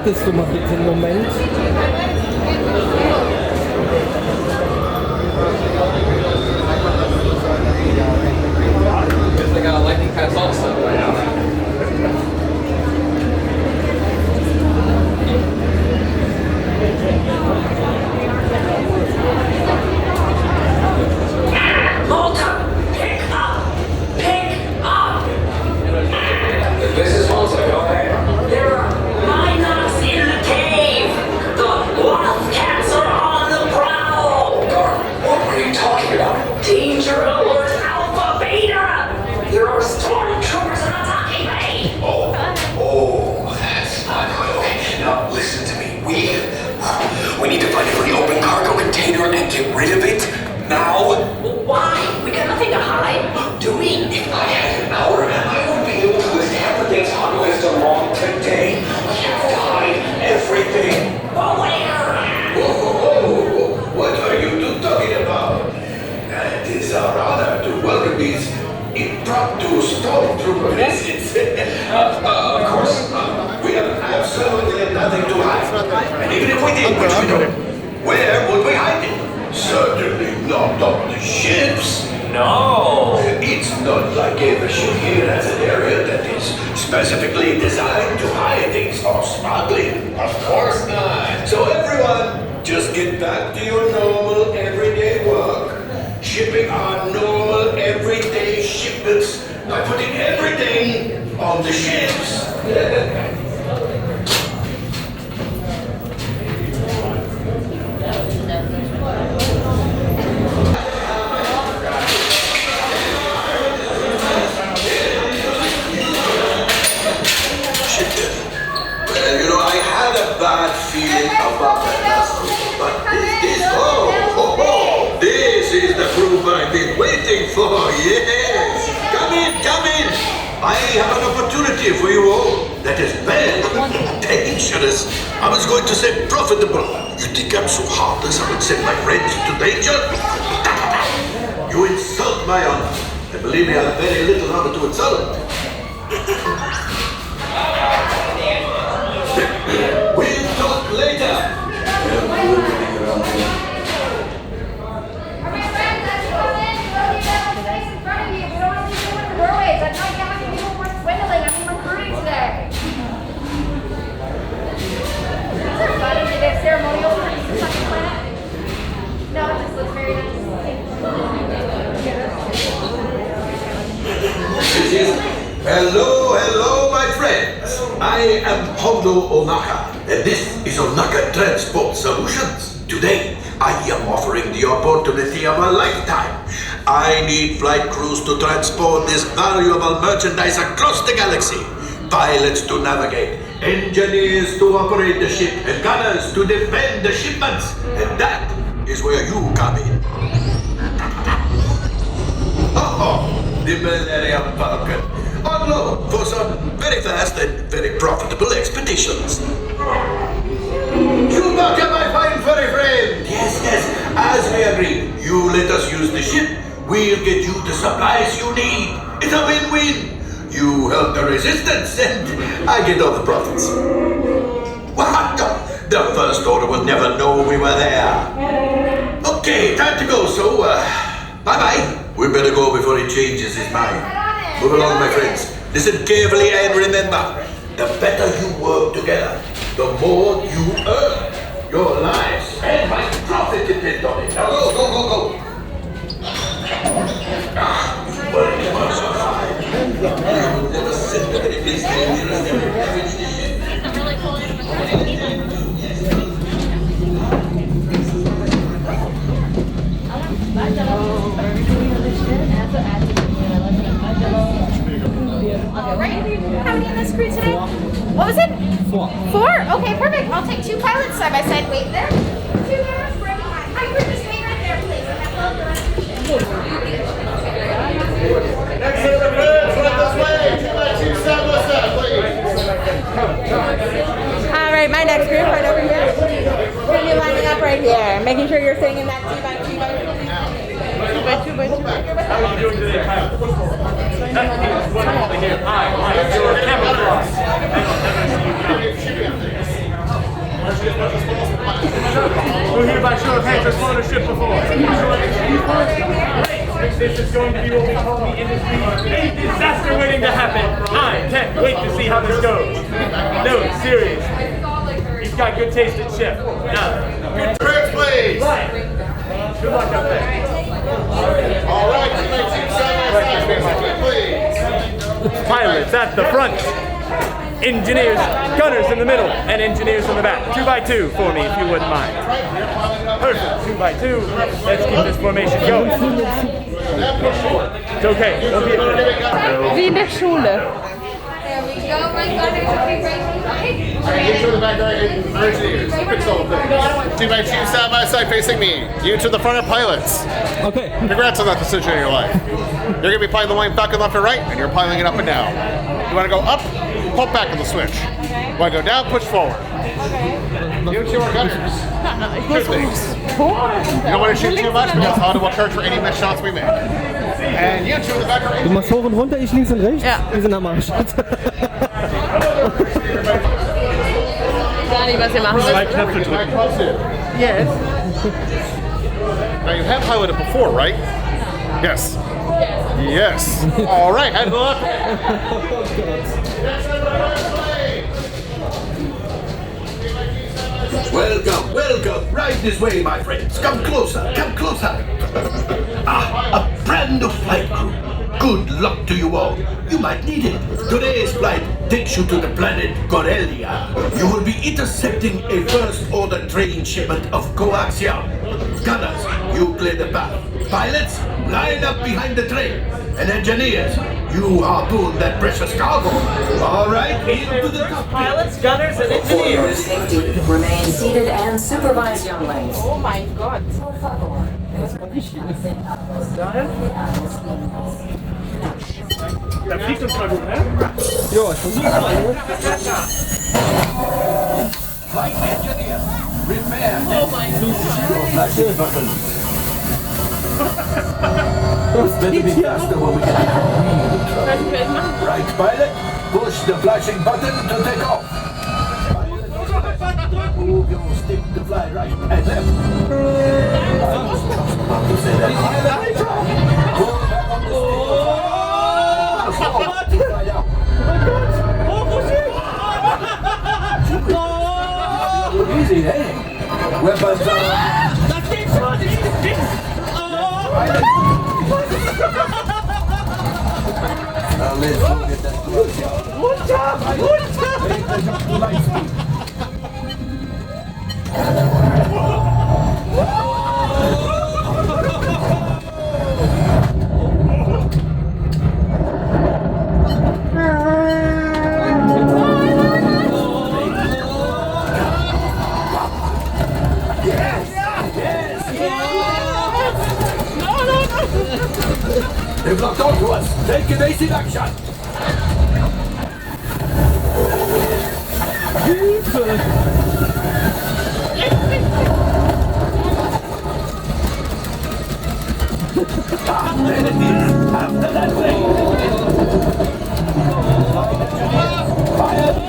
wartest du mal bitte einen Moment? I got a lightning pass also. This is Walter. Go ahead. There are Minox in the cave. The Walt cats are on the prowl. What are you talking about? Danger alert alpha beta. There are stormtroopers in the docking bay. Oh, that's not good. Okay, now listen to me. We need to find every open cargo container and get rid of it now. Why? We got nothing to hide, do we? If I had an hour, I would be able to list everything's on list along today. We have to hide everything. But where? What are you two talking about? It is our honor to welcome these impromptu stormtrooper visits. Of course, we have absolutely nothing to hide. And even if we did, which we don't, where would we hide it? Certainly not on the ships. No. It's not like every ship here has an area that is specifically designed to hide things or smuggling. Of course not. So everyone, just get back to your normal everyday work. Shipping our normal everyday shipments by putting everything on the ships. Well, you know, I had a bad feeling about that last week, but this is the proof I've been waiting for, yes! Come in! I have an opportunity for you all that is bad, dangerous. I was going to say profitable. You think I'm so heartless I would send my friends to danger? You insult my honor. And believe me, I have very little honor to insult. We'll talk later. Ceremonial for the second planet? No, it just looks very nice. Hello, my friends. I am Hondo Onaka, and this is Onaka Transport Solutions. Today, I am offering the opportunity of a lifetime. I need flight crews to transport this valuable merchandise across the galaxy. Pilots to navigate, engineers to operate the ship, and gunners to defend the shipments. And that is where you come in. The Millennium Falcon. On loan for some very fast and very profitable expeditions. Chewbacca, my fine furry friend! Yes, as we agreed. You let us use the ship, we'll get you the supplies you need. It's a win-win. You help the resistance, and I get all the profits. What? The First Order will never know we were there. Okay, time to go, so, bye-bye. We better go before he changes his mind. Move along, my friends. Listen carefully and remember, the better you work together, the more you earn. Your lives and my profit depend on it. Now go. You must survive. I will never send them any place near us. They will never need a ship. Alright, how many in this crew today? What was it? 4. Okay, perfect. I'll take 2 pilots side by side. Wait there. 2 guys, bring on. Hi, crew, just wait right there, please. And that's all the rest of the ship. Next to the bridge, right this way. 2 stand by side, please. Alright, my next group right over here. We're going to be lining up right here. Making sure you're staying in that 2 by 2 by 2. 2 by 2 by 2. How are you doing today, Kyle? Hi, your camera cross. Who here by show of hands has flown a ship before? This is going to be what we call the industry a disaster waiting to happen. I can't wait to see how this goes. No, serious. He's got good taste in ship. Now, good First, please. good luck up there. All right, teammate, team side, please. Pilots at the front. Engineers, gunners in the middle, and engineers in the back. 2 by 2 for me, if you wouldn't mind. Perfect, 2 by 2. Let's keep this formation going. It's okay. We'll be Wie in der Schule. There we go, my gunners will be right behind. You to the back, engineers. Fix all the things. Team by team, side by side, facing me. You to the front of pilots. Okay. Congrats on that decision in your life. You're going to be piloting the Millennium Falcon left and right, and you're piloting it up and down. You want to go up, pull back on the switch. You want to go down, push forward. You two are gunners. Good things. You don't want to shoot too much because Honda will charge for any missed shots we make. And you two in the back are Du machst hoch und runter, ich links und rechts. Ja. Wir sind am Arsch. Gar nicht, was ihr machen Zwei müsst. Knöpfe drücken. Yes. Now you have piloted before, right? Yes. Yes. All right, head look. Welcome, welcome. Right this way, my friends. Come closer, come closer. Ah, a brand new flight crew. Good luck to you all. You might need it. Today's flight takes you to the planet Corellia. You will be intercepting a first-order train shipment of coaxium. Gunners, you clear the path. Pilots, line up behind the train. And engineers, you harpoon that precious cargo. All right, into the cockpit. Pilots, gunners, and For your engineers. safety, remain seated and supervise younglings. Oh mein Gott. Da fliegt uns mal gut, ne? Jo, ich versuch's mal. Flight engineer, repair and zero flashing button. It's better be faster when we get into real trouble. Right, pilot, push the flashing button to take off. Move your stick to fly right and left. I was just about to say that. Pull back on the stick. Fly down. Easy, eh? Weapons on. Now let's look at that They've locked onto us. Take evasive action. There it is. After that way. Fire.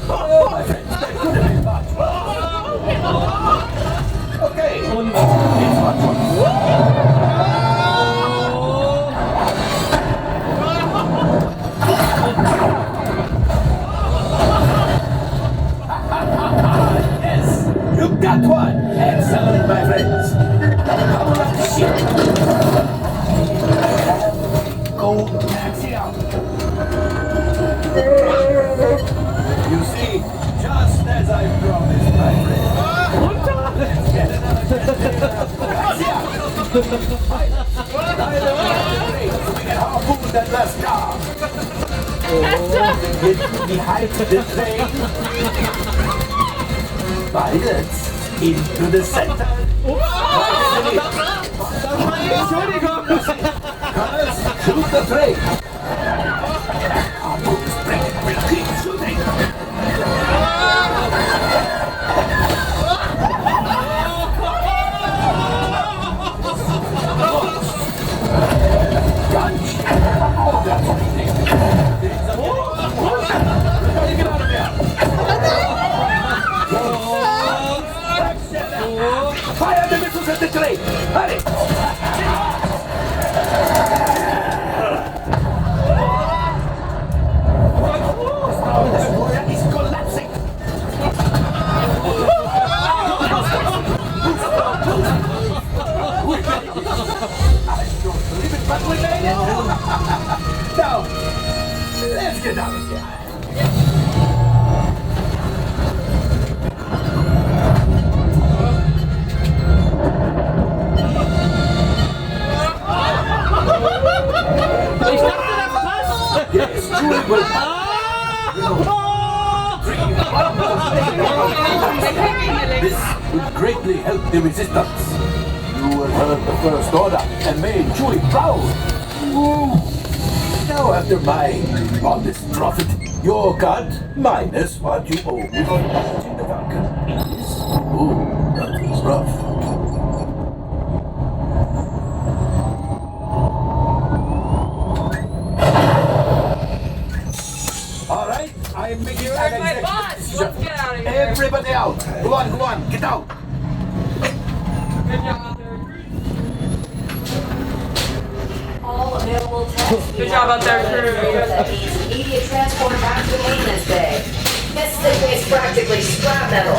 Oh, my friends, that could have been much. Okay, it's much one. Yes, you got one. Excellent, my friends. Come on, ship. Go taxi out. You see, just as I promised, my friend. Let's get another taxi out. We can harpoon that last car. Get behind the train. Pilots, into the center. Gunners, shoot the train. Harpoons break. We'll keep shooting. at the train. Hurry. It's collapsing. Now, let's get out of here. Yes, Julie will. This will greatly help the resistance. You will heard the first order and made Julie proud. Ooh. Now, after my modest profit, your cut minus what you owe me for managing the Falcon. Yes. Ooh, that was rough. All right, I'm making an executive decision. Let's get out of here. Everybody out. Go on, get out. Good job out there, crew. All available tests. Good job out there, crew. That means immediate transport back to maintenance bay. This thing is practically scrap metal.